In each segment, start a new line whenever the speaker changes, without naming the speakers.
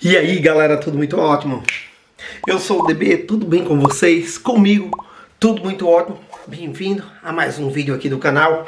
E aí galera, tudo muito ótimo? Eu sou o DB, tudo bem com vocês? Comigo, tudo muito ótimo. Bem-vindo a mais um vídeo aqui do canal.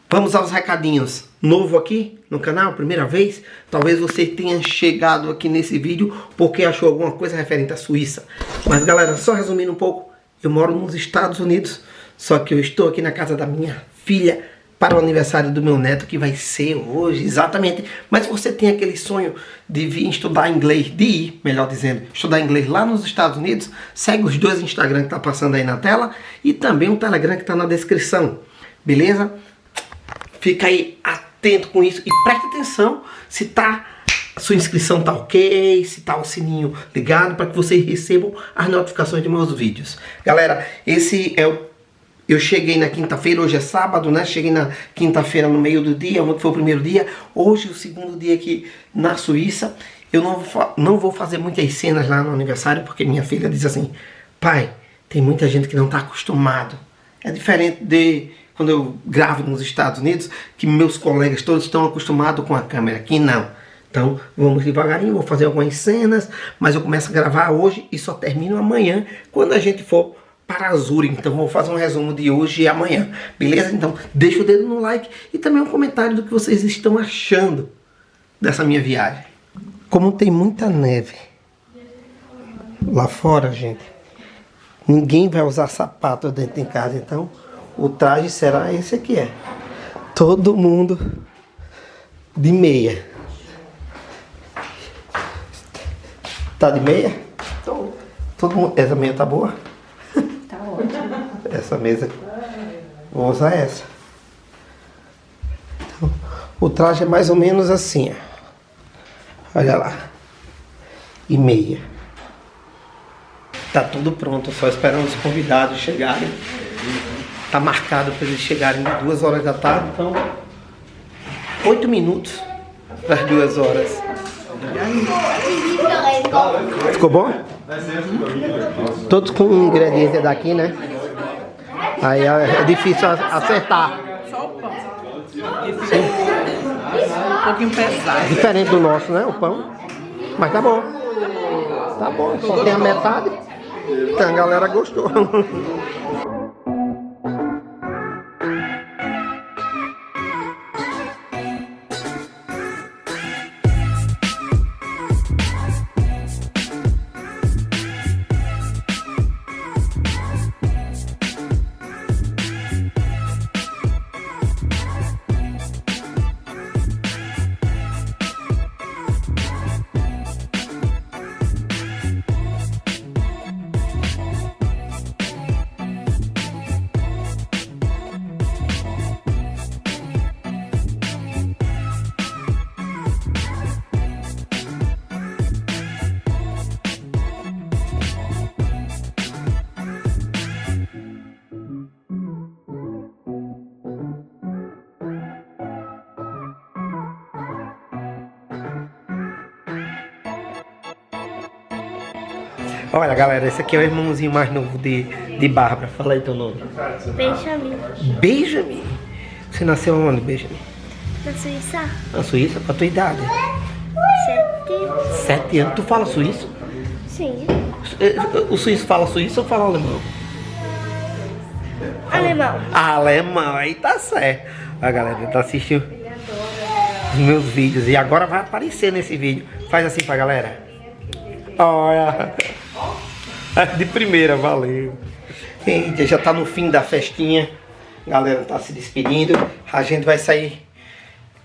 Vamos aos recadinhos. Novo aqui no canal, primeira vez. Talvez você tenha chegado aqui nesse vídeo porque achou alguma coisa referente à Suíça. Mas galera, só resumindo um pouco, eu moro nos Estados Unidos, só que eu estou aqui na casa da minha filha para o aniversário do meu neto, que vai ser hoje, exatamente. Mas você tem aquele sonho de vir estudar inglês, de ir, melhor dizendo, estudar inglês lá nos Estados Unidos, segue os dois Instagram que tá passando aí na tela e também o Telegram que tá na descrição, beleza? Fica aí atento com isso e preste atenção se sua inscrição tá ok, se tá o sininho ligado, para que vocês recebam as notificações de meus vídeos. Galera, esse é o... Eu cheguei na quinta-feira, hoje é sábado, né? Cheguei na quinta-feira no meio do dia, ontem foi o primeiro dia. Hoje o segundo dia aqui na Suíça. Eu não vou fazer muitas cenas lá no aniversário, porque minha filha diz assim: pai, tem muita gente que não está acostumado. É diferente de quando eu gravo nos Estados Unidos, que meus colegas todos estão acostumados com a câmera. Aqui não. Então vamos devagarinho, vou fazer algumas cenas, mas eu começo a gravar hoje e só termino amanhã, quando a gente for para Zurich. Então vou fazer um resumo de hoje e amanhã, beleza? Então deixa o dedo no like e também um comentário do que vocês estão achando dessa minha viagem. Como tem muita neve lá fora, gente, ninguém vai usar sapato dentro de casa, então o traje será esse aqui, é todo mundo de meia. Tá de meia? Tô. Todo mundo... Essa meia tá boa? Essa mesa, vou usar essa. Então, o traje é mais ou menos assim, ó. Olha lá. E meia. Tá tudo pronto, só esperando os convidados chegarem. Tá marcado para eles chegarem de 2 horas da tarde, então 8 minutos para as 2 horas. Ficou bom? Todos com ingredientes daqui, né? Aí é difícil acertar.
Só o pão. Um pouquinho pesado.
Diferente do nosso, né? O pão. Mas tá bom. Tá bom. Só tem a metade. Então a galera gostou. Olha galera, esse aqui é o irmãozinho mais novo de Bárbara. Fala aí teu nome.
Benjamin.
Benjamin? Você nasceu onde, Benjamin?
Na Suíça?
Na Suíça? Qual a tua idade?
7.
7 anos. Tu fala suíço?
Sim.
O suíço fala suíço ou fala alemão?
Alemão.
Alemão, aí tá certo. A galera tá assistindo os meus vídeos e agora vai aparecer nesse vídeo. Faz assim pra galera. Olha. De primeira, valeu. Eita, já tá no fim da festinha. A galera tá se despedindo. A gente vai sair.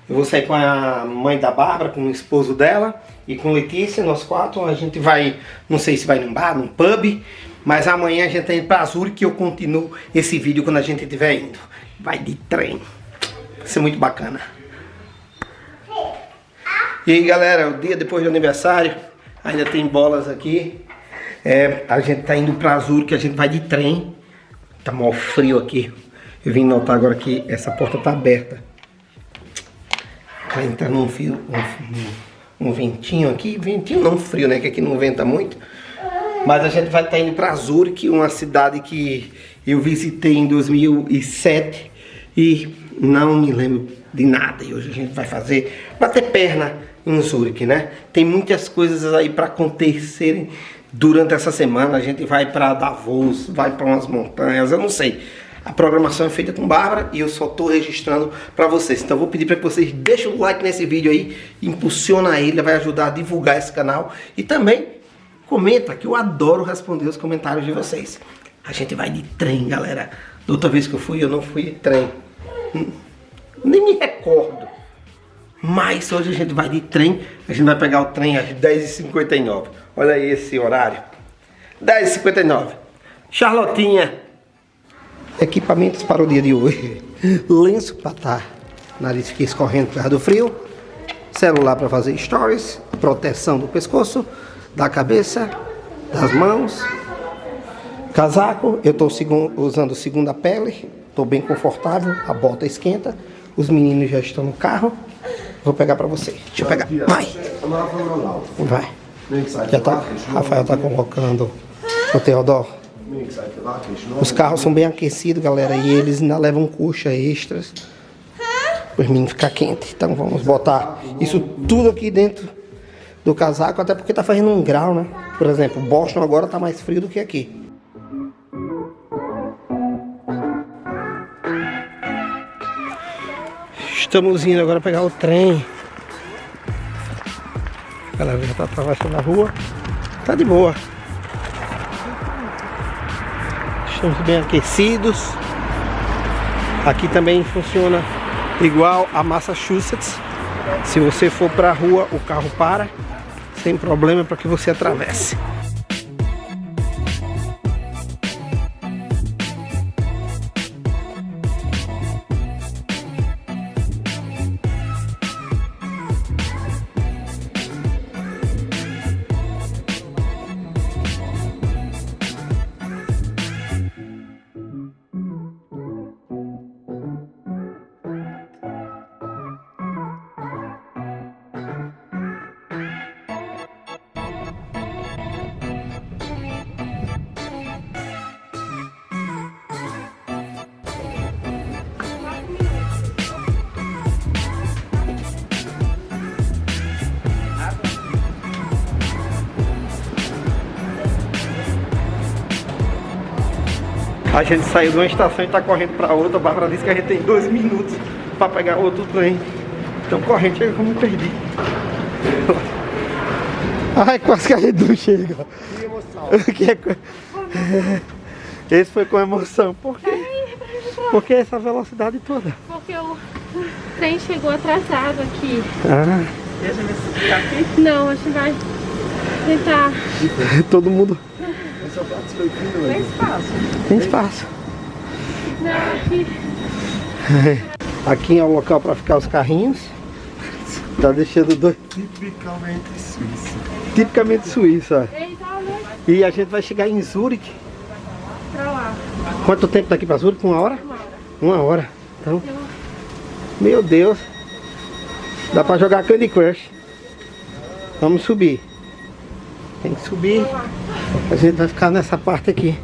Eu vou sair com a mãe da Bárbara, com o esposo dela e com Letícia, nós 4. A gente vai, não sei se vai num bar, num pub, mas amanhã a gente tá indo pra Zurich, que eu continuo esse vídeo quando a gente estiver indo. Vai de trem. Vai ser muito bacana. E aí galera, o dia depois do aniversário, ainda tem bolas aqui. A gente tá indo pra Zurich, a gente vai de trem. Tá mó frio aqui. Eu vim notar agora que essa porta tá aberta. Vai entrar num fio, um ventinho aqui. Ventinho não, frio, né? Que aqui não venta muito. Mas a gente vai estar indo pra Zurich, uma cidade que eu visitei em 2007. E não me lembro de nada. E hoje a gente vai bater perna em Zurique, né? Tem muitas coisas aí para acontecerem durante essa semana. A gente vai para Davos, vai para umas montanhas, eu não sei. A programação é feita com Bárbara e eu só tô registrando para vocês. Então eu vou pedir para que vocês deixem o like nesse vídeo aí, impulsiona ele, vai ajudar a divulgar esse canal. E também comenta, que eu adoro responder os comentários de vocês. A gente vai de trem, galera. Da outra vez que eu não fui de trem. Nem me recordo. Mas hoje a gente vai de trem. A gente vai pegar o trem às 10h59. Olha aí esse horário. 10h59. Charlotinha. Equipamentos para o dia de hoje. Lenço para estar nariz aqui escorrendo por causa do frio. Celular para fazer stories. Proteção do pescoço, da cabeça, das mãos. Casaco. Eu estou usando segunda pele. Estou bem confortável. A bota esquenta. Os meninos já estão no carro. Vou pegar para você. Deixa eu pegar. Vai. Vai. Já tá. Rafael tá colocando o Teodoro. Os carros são bem aquecidos, galera, e eles ainda levam coxa extras para os meninos ficar quente. Então vamos botar isso tudo aqui dentro do casaco, até porque tá fazendo 1 grau, né? Por exemplo, Boston agora tá mais frio do que aqui. Estamos indo agora pegar o trem. A galera já tá atravessando a rua. Tá de boa. Estamos bem aquecidos. Aqui também funciona igual a Massachusetts. Se você for para a rua, o carro para sem problema para que você atravesse. A gente saiu de uma estação e está correndo para outra. A Bárbara disse que a gente tem 2 minutos para pegar outro trem. Então correndo, chega como eu perdi. Ai, quase que a gente não chega. Que emoção. Esse foi com emoção. Por quê? Por que essa velocidade toda?
Porque o trem chegou atrasado aqui.
Ah.
Deixa eu ver se fica aqui.
Não, a gente vai tentar.
Todo mundo.
Tem espaço.
Tem espaço.
Não, aqui.
Aqui é o local para ficar os carrinhos. Tá deixando dois.
Tipicamente suíço.
Tipicamente suíço, ó.
Eita, olha.
E a gente vai chegar em Zurique.
Pra lá.
Quanto tempo daqui para Zurique? 1 hora? 1 hora. Então, meu Deus. Dá para jogar Candy Crush. Vamos subir. Tem que subir. A gente vai ficar nessa parte aqui.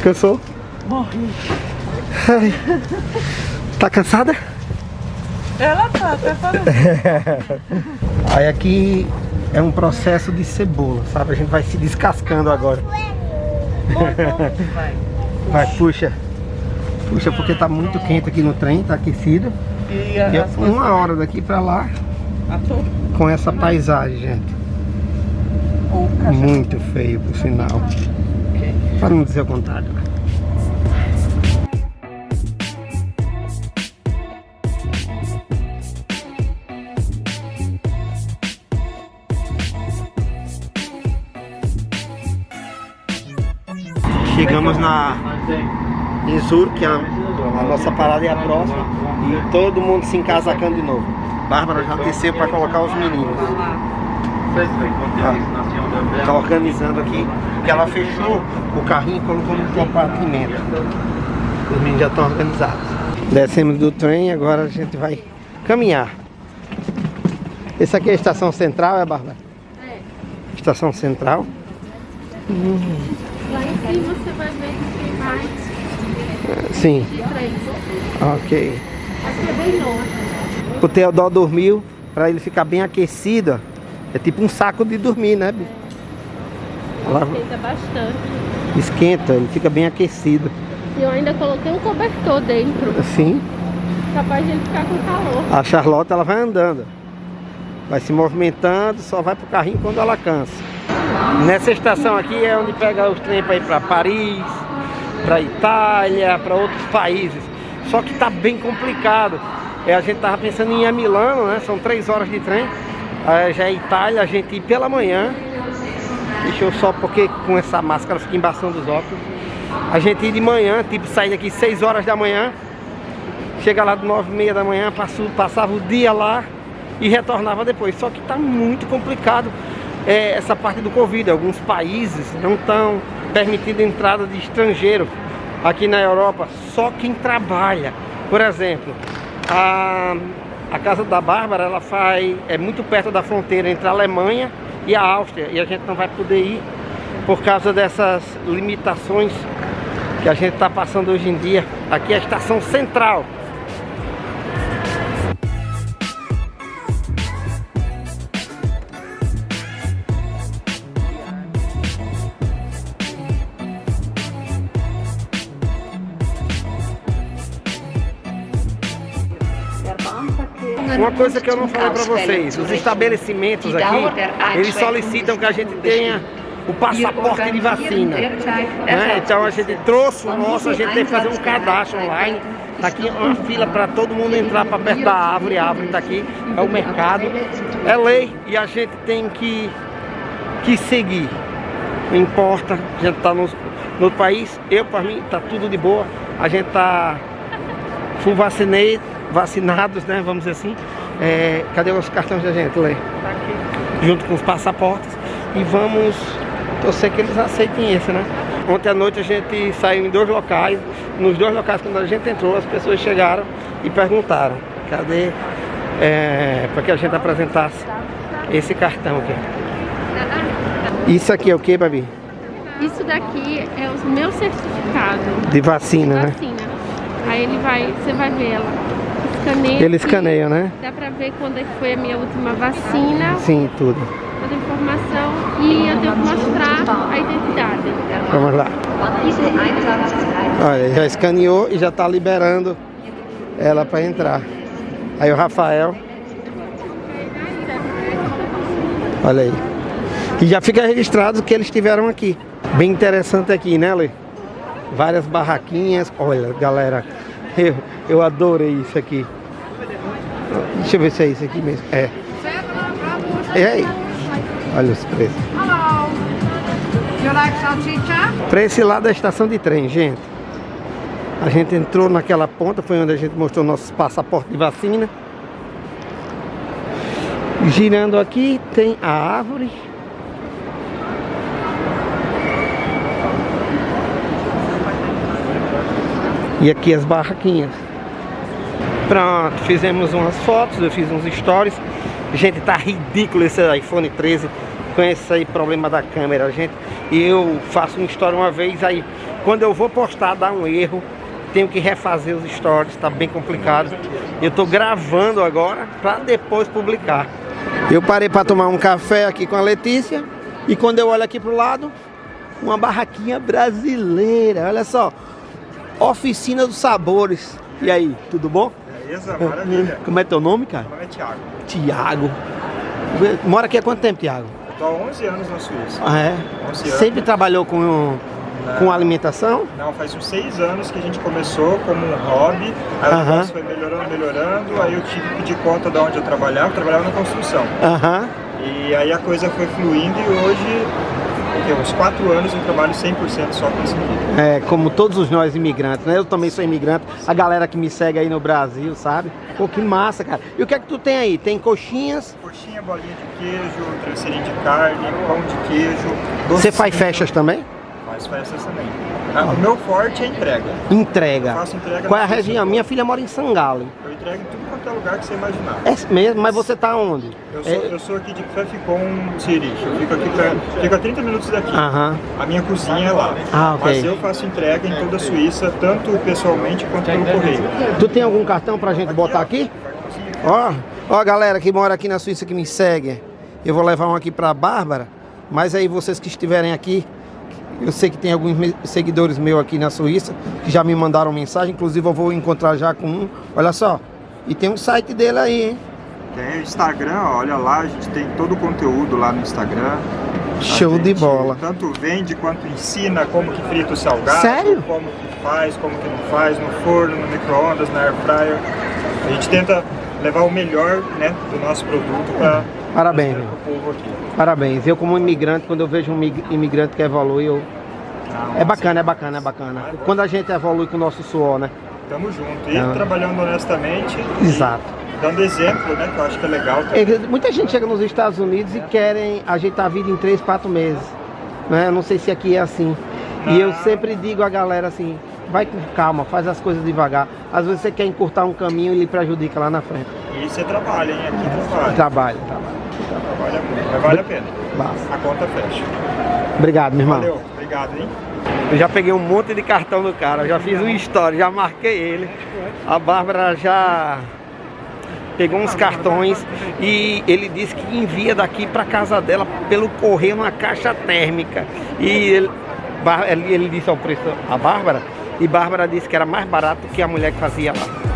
Cansou?
Morri.
Ai. Tá cansada?
Ela tá, até parece.
Aí aqui é um processo de cebola, sabe? A gente vai se descascando agora.
Vai.
Vai, puxa. Puxa, porque tá muito quente aqui no trem, tá aquecido.
E
E é 1 hora daqui pra lá com essa paisagem, gente. Muito feio, por sinal. Para não dizer o contrário. Chegamos em Zurique, a nossa parada é a próxima. E todo mundo se encasacando de novo. Bárbara já desceu para colocar os meninos. Tá organizando aqui, porque ela fechou o carrinho e colocou no compartimento. Os meninos já estão organizados. Descemos do trem, agora a gente vai caminhar. Essa aqui é a estação central, é, Bárbara?
É.
Estação central.
Lá em cima você vai ver que tem mais
Sim.
de trem.
Ok.
Aqui é bem novo.
O Teodoro dormiu para ele ficar bem aquecido. Ó. É tipo um saco de dormir, né, Bi? Ela
Esquenta bastante.
esquenta, ele fica bem aquecido.
E eu ainda coloquei um cobertor dentro.
Assim.
Capaz de ele ficar com calor.
A Charlotte, ela vai andando. Vai se movimentando, só vai pro carrinho quando ela cansa. Nessa estação aqui é onde pega os trens para ir para Paris, para Itália, para outros países. Só que tá bem complicado. A gente tava pensando em ir a Milano, né? São 3 horas de trem. Já é Itália, a gente ir pela manhã. Deixa eu só, porque com essa máscara fica embaçando os óculos. A gente ir de manhã, tipo sair daqui 6 horas da manhã. Chega lá de 9h30 da manhã, passava o dia lá e retornava depois. Só que tá muito complicado essa parte do Covid. Alguns países não estão permitindo a entrada de estrangeiro aqui na Europa. Só quem trabalha. Por exemplo, a casa da Bárbara, ela é muito perto da fronteira entre a Alemanha e a Áustria. E a gente não vai poder ir por causa dessas limitações que a gente está passando hoje em dia. Aqui é a estação central. Uma coisa que eu não falei para vocês, os estabelecimentos aqui, eles solicitam que a gente tenha o passaporte de vacina, né? Então a gente trouxe o nosso, a gente tem que fazer um cadastro online. Tá aqui uma fila para todo mundo entrar para perto da árvore. A árvore tá aqui, é o mercado, é lei e a gente tem que seguir. Não importa, a gente tá no país, para mim tá tudo de boa. A gente tá full vacinados, né? Vamos dizer assim. Cadê os cartões da gente, Lê?
Tá aqui.
Junto com os passaportes. E vamos torcer que eles aceitem esse, né? Ontem à noite a gente saiu em 2 locais. Nos 2 locais, quando a gente entrou, as pessoas chegaram e perguntaram: cadê? Para que a gente apresentasse esse cartão aqui. Isso aqui é o que, Babi?
Isso daqui é o meu certificado
De vacina, né?
vacina. Aí você vai ver ela. Escaneia.
Ele escaneia, né?
Dá pra ver quando é que foi a minha última vacina,
Sim, tudo.
toda a informação. E eu tenho que mostrar a identidade.
Vamos lá. Olha, já escaneou e já tá liberando ela para entrar. Aí o Rafael. Olha aí. E já fica registrado que eles estiveram aqui. Bem interessante aqui, né, Lê? Várias barraquinhas. Olha, galera, eu adorei isso aqui. Deixa eu ver se é isso aqui mesmo. É aí. Olha os preços. Para esse lado da estação de trem, gente. A gente entrou naquela ponta, foi onde a gente mostrou nossos passaportes de vacina. Girando aqui tem a árvore. E aqui as barraquinhas. Pronto, fizemos umas fotos, eu fiz uns stories. Gente, tá ridículo esse iPhone 13 com esse aí problema da câmera, gente. E eu faço uma story uma vez, aí quando eu vou postar dá um erro. Tenho que refazer os stories, tá bem complicado. Eu tô gravando agora para depois publicar. Eu parei para tomar um café aqui com a Letícia. E quando eu olho aqui pro lado, uma barraquinha brasileira, olha só. Oficina dos Sabores. E aí, tudo bom?
Beleza, maravilha.
Como é teu nome, cara?
Meu nome é Thiago.
Tiago. Mora aqui há quanto tempo, Tiago?
Eu tô há 11 anos na Suíça.
Ah, é?
11 anos.
Sempre trabalhou com alimentação?
Não, faz uns 6 anos que a gente começou como um hobby. Aí o negócio foi melhorando. Aí eu tive que pedir conta de onde eu trabalhava na construção.
Aham.
E aí a coisa foi fluindo e hoje, uns 4 anos eu trabalho 100% só com isso aqui.
É, como todos nós imigrantes, né? Eu também sou imigrante. A galera que me segue aí no Brasil, sabe? Pô, que massa, cara. E o que é que tu tem aí? Tem coxinhas?
Coxinha, bolinha de queijo, travesseirinho de carne, pão de queijo.
Você faz festas também?
as festas também. O meu forte é entrega.
Entrega.
Eu faço entrega.
Qual é a região? Minha filha mora em Sangalo.
Eu entrego em tudo quanto é lugar que você imaginar.
É mesmo? Mas você tá onde?
Eu sou aqui de Pfäffikon City. Eu fico aqui fico a 30 minutos daqui.
Aham.
A minha cozinha é lá.
Ah, ok.
Mas eu faço entrega em toda a Suíça, tanto pessoalmente quanto pelo correio.
Tu tem algum cartão pra gente botar aqui? Ó, galera que mora aqui na Suíça que me segue. Eu vou levar um aqui pra Bárbara. Mas aí vocês que estiverem aqui, eu sei que tem alguns seguidores meus aqui na Suíça que já me mandaram mensagem. Inclusive eu vou encontrar já com um. Olha só. E tem um site dele aí, hein?
Tem o Instagram, ó, olha lá, a gente tem todo o conteúdo lá no Instagram.
Show de bola.
Tanto vende quanto ensina como que frita o salgado.
Sério?
Como que faz, como que não faz, no forno, no micro-ondas, na air fryer. A gente tenta levar o melhor, né, do nosso produto para
Parabéns,
o povo aqui.
Parabéns. Eu como imigrante, quando eu vejo um imigrante que evolui, eu... É bacana, é bacana, é bacana. Quando a gente evolui com o nosso suor, né?
Tamo junto. E trabalhando honestamente.
Exato.
Dando exemplo, né? Que eu acho que é legal também.
Muita gente chega nos Estados Unidos e querem ajeitar a vida em 3, 4 meses. Né? Eu não sei se aqui é assim. E eu sempre digo a galera assim, vai com calma, faz as coisas devagar. Às vezes você quer encurtar um caminho e lhe prejudica lá na frente.
E você trabalha, hein? Aqui trabalha.
Trabalha.
Trabalha muito, mas vale a pena.
Basta.
A conta fecha.
Obrigado, meu irmão.
Valeu, obrigado, hein?
Eu já peguei um monte de cartão do cara, já fiz uma história, já marquei ele. A Bárbara já pegou uns cartões e ele disse que envia daqui para casa dela pelo correio numa caixa térmica. E ele disse ao preço a Bárbara, e Bárbara disse que era mais barato que a mulher que fazia lá.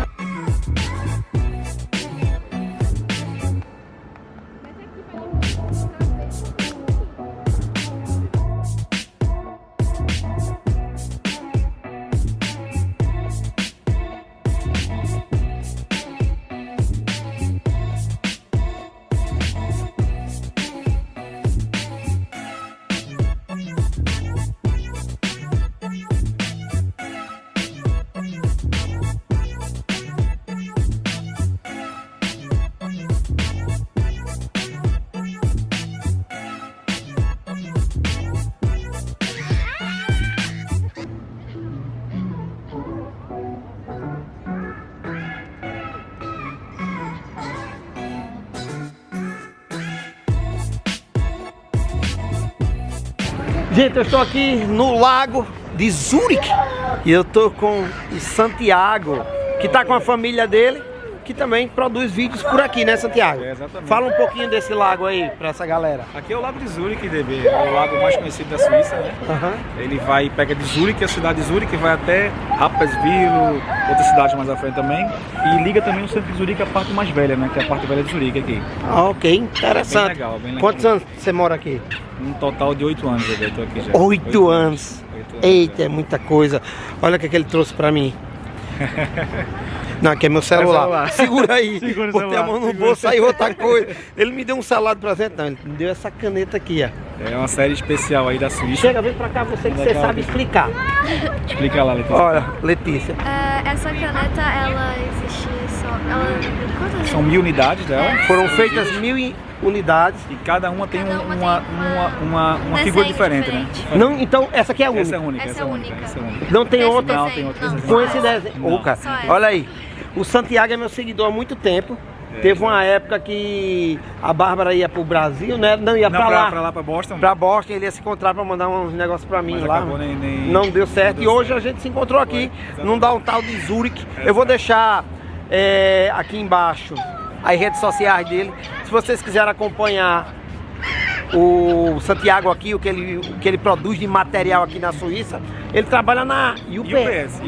Gente, eu estou aqui no lago de Zurique e eu estou com o Santiago, que está com a família dele, que também produz vídeos por aqui, né, Santiago?
É, exatamente.
Fala um pouquinho desse lago aí para essa galera.
Aqui é o Lago de Zurique, DB, é o lago mais conhecido da Suíça, né? Ele pega de Zurique, a cidade de Zurique, vai até Rapperswil, outras cidades mais à frente também, e liga também o centro de Zurique, a parte mais velha, né? Que é a parte velha de Zurique aqui.
Ah, ok, interessante.
Bem legal, bem legal.
Quantos anos você mora aqui?
Um total de 8 anos, eu tô aqui já.
8 anos. Eita, é muita coisa. Olha o que ele trouxe pra mim. Não, aqui é meu celular. Segura aí.
Segura o
Botei
celular.
a mão no bolso, aí outra coisa. Ele me deu um celular de presente. Não, ele me deu essa caneta aqui, ó.
É uma série especial aí da Suíça.
Chega, vem pra cá, você que você sabe explicar.
Explica lá, Letícia.
Olha, Letícia.
Essa caneta, ela existe só... quantas
São 1000 unidades dela.
Foram feitas 1000 unidades.
E cada uma tem
Cada uma
uma
desenho
figura diferente, né?
Não, então essa aqui é a única.
Essa é única,
Essa é única.
essa é única.
Não tem
Desse
outra.
Não,
desenho,
tem outras
não.
Com esse desenho.
Não.
Ô, cara,
Só essa.
olha aí. O Santiago é meu seguidor há muito tempo. Teve uma época que a Bárbara ia pro Brasil, né? Não, ia pra lá.
Pra Boston.
Pra Boston, ele ia se encontrar pra mandar uns negócios pra mim
Mas
lá.
acabou nem
Não deu certo.
não
E
deu
hoje
certo.
a gente se encontrou aqui,
Foi,
num tal de Zurique. Eu vou deixar aqui embaixo as redes sociais dele. Se vocês quiserem acompanhar o Santiago aqui, o que ele produz de material aqui na Suíça, ele trabalha na UPS.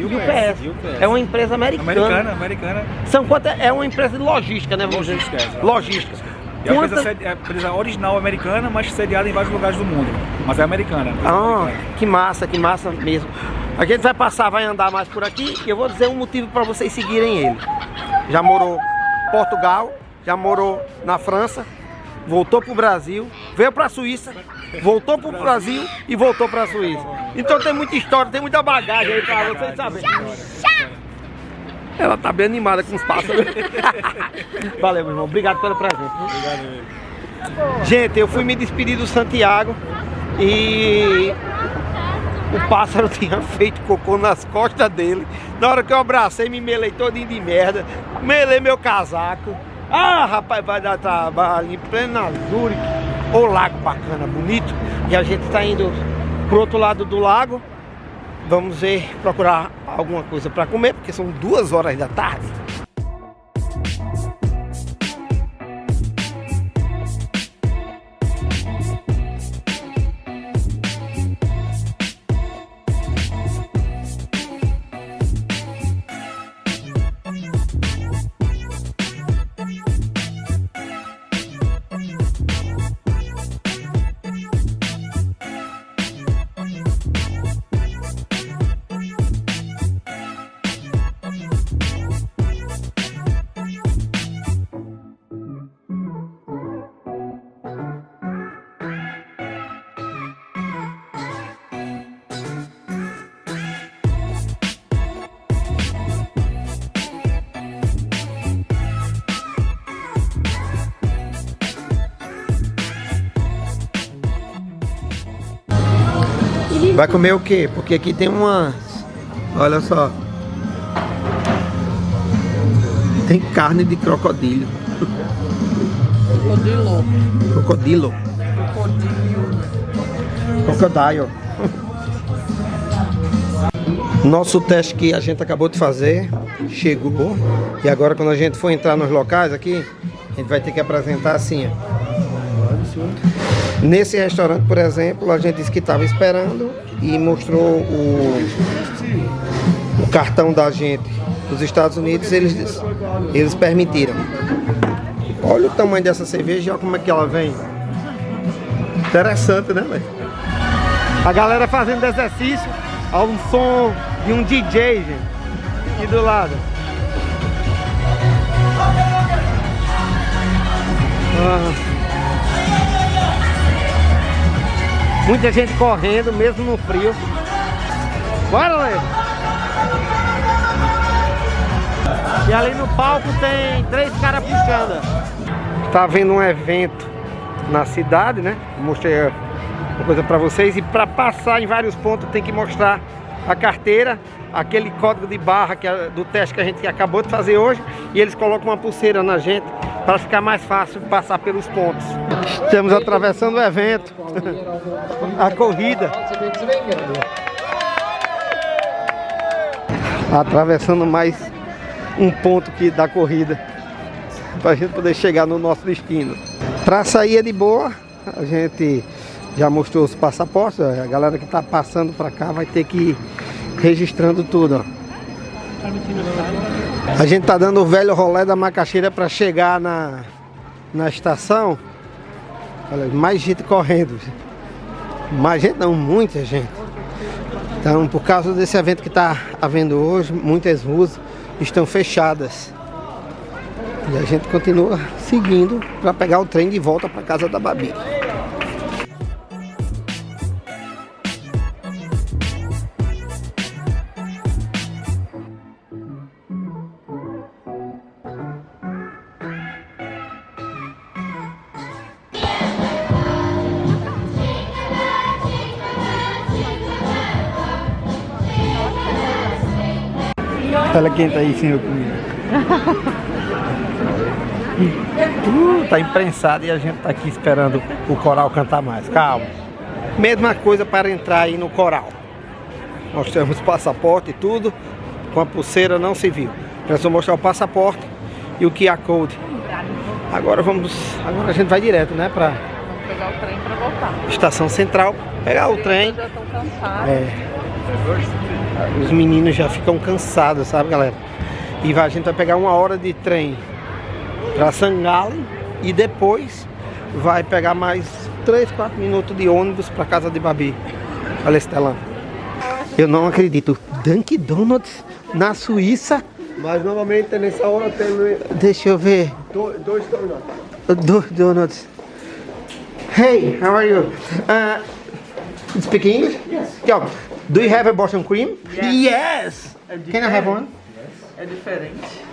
É uma empresa americana.
Americana.
São quantas? É uma empresa de logística, né? Vamos dizer?
Logística, exato.
Logística.
É a empresa original americana, mas sediada em vários lugares do mundo. Mas é americana.
Ah, que massa mesmo. A gente vai passar, vai andar mais por aqui e eu vou dizer um motivo para vocês seguirem ele. Já morou em Portugal, já morou na França, voltou pro Brasil, veio pra Suíça, voltou pro Brasil e voltou pra Suíça. Então tem muita história, tem muita bagagem aí pra vocês saberem. Ela tá bem animada com os pássaros. Valeu, meu irmão. Obrigado pelo presente. Gente, eu fui me despedir do Santiago e O pássaro tinha feito cocô nas costas dele. Na hora que eu abracei, me melei todinho de merda. Melei meu casaco. Ah, rapaz, vai dar trabalho em plena Zurique. Ô, lago bacana, bonito. E a gente tá indo pro outro lado do lago. Vamos ver, procurar alguma coisa para comer, porque são 2 horas da tarde. Vai comer o quê? Porque aqui tem umas... Olha só. Tem carne de crocodilo. Crocodilo. Crocodile. Nosso teste que a gente acabou de fazer chegou. E agora quando a gente for entrar nos locais aqui, a gente vai ter que apresentar assim, ó. Nesse restaurante, por exemplo, a gente disse que estava esperando e mostrou o cartão da gente dos Estados Unidos, eles permitiram. Olha o tamanho dessa cerveja e olha como é que ela vem. Interessante, né, velho? A galera fazendo exercício ao som de um DJ, gente, aqui do lado. Muita gente correndo, mesmo no frio. Bora, Lê! E ali no palco tem 3 caras puxando. Tá havendo um evento na cidade, né? Mostrei uma coisa pra vocês. E pra passar em vários pontos tem que mostrar a carteira, aquele código de barra que é do teste que a gente acabou de fazer hoje. E eles colocam uma pulseira na gente para ficar mais fácil passar pelos pontos. Estamos atravessando o evento, a corrida. Atravessando mais um ponto da corrida, para a gente poder chegar no nosso destino. Para sair é de boa, a gente já mostrou os passaportes, a galera que está passando para cá vai ter que ir registrando tudo. Ó. A gente tá dando o velho rolê da macaxeira para chegar na estação. Olha, mais gente correndo. Mais gente não, muita gente. Então, por causa desse evento que está havendo hoje, muitas ruas estão fechadas. E a gente continua seguindo para pegar o trem de volta para casa da Babi. Olha quem tá aí sem eu comigo. Tá imprensado e a gente tá aqui esperando o coral cantar mais. Calma. Mesma coisa para entrar aí no coral. Nós temos passaporte e tudo. Com a pulseira não se viu. Nós vamos mostrar o passaporte e o QR Code. Agora a gente vai direto, né? Pra
pegar o trem pra voltar.
Estação Central. Pegar o trem.
Já estão cansados.
Os meninos já ficam cansados, sabe, galera? E a gente vai pegar 1 hora de trem para Sangalen e depois vai pegar mais 3, 4 minutos de ônibus para casa de Babi. Olha esse telão. Eu não acredito. Dunkin' Donuts na Suíça.
Mas normalmente nessa hora tem...
Deixa eu ver.
2 donuts.
2 donuts. Hey, how are you? Speak English?
Yes.
Yo, do you have a Boston cream?
Yes.
Can I have one?
É diferente.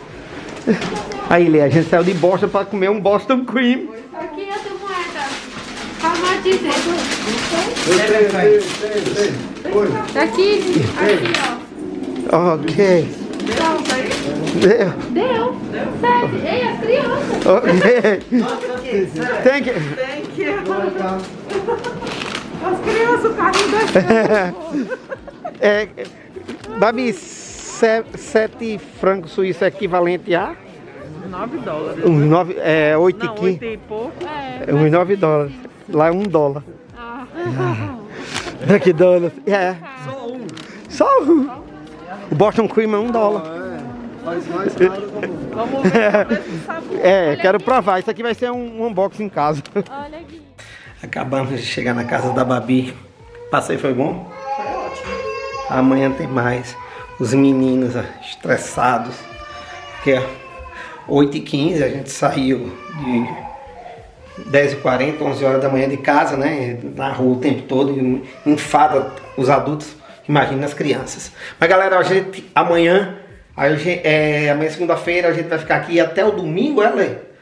Aí, Lê, a gente saiu de Boston para comer um Boston cream.
Aqui eu tenho moeda. How much is it? Aqui, ó.
Ok. Deu.
Deu. Sério. Ei, as crianças.
Ok. Thank you.
As crianças, o carrinho da
Babi, 7 francos suíços é equivalente a?
$9.
Uns 9, 8
Não,
e
8
15.
e pouco.
Uns $9. Lá é $1. Que dólar? É. Só um. O Boston Cream é $1.
Mas mais caro como...
Vamos ver o preço do sabor.
Quero provar. Isso aqui vai ser um unboxing em casa.
Olha aqui.
Acabamos de chegar na casa da Babi. Passeio foi bom? Foi ótimo. Amanhã tem mais. Os meninos estressados. Que é 8h15, a gente saiu de 10h40, 11 horas da manhã de casa, né? Na rua o tempo todo, e enfada os adultos, imagina as crianças. Mas galera, amanhã segunda-feira, a gente vai ficar aqui até o domingo, Lê?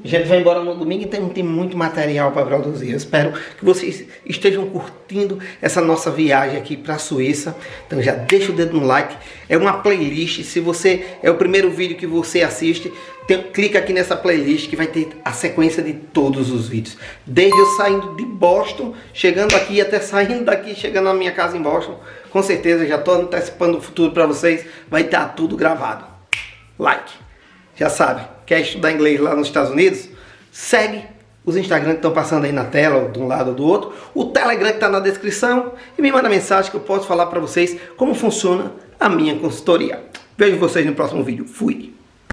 A gente vai embora no domingo, então tem muito material para produzir. Eu espero que vocês estejam curtindo essa nossa viagem aqui para a Suíça. Então já deixa o dedo no like. É uma playlist. Se você é o primeiro vídeo que você assiste, clica aqui nessa playlist que vai ter a sequência de todos os vídeos. Desde eu saindo de Boston, chegando aqui, até saindo daqui, chegando na minha casa em Boston. Com certeza, já estou antecipando o futuro para vocês. Vai estar tudo gravado. Like. Já sabe, quer estudar inglês lá nos Estados Unidos? Segue os Instagram que estão passando aí na tela, de um lado ou do outro. O Telegram que está na descrição. E me manda mensagem que eu posso falar para vocês como funciona a minha consultoria. Vejo vocês no próximo vídeo. Fui!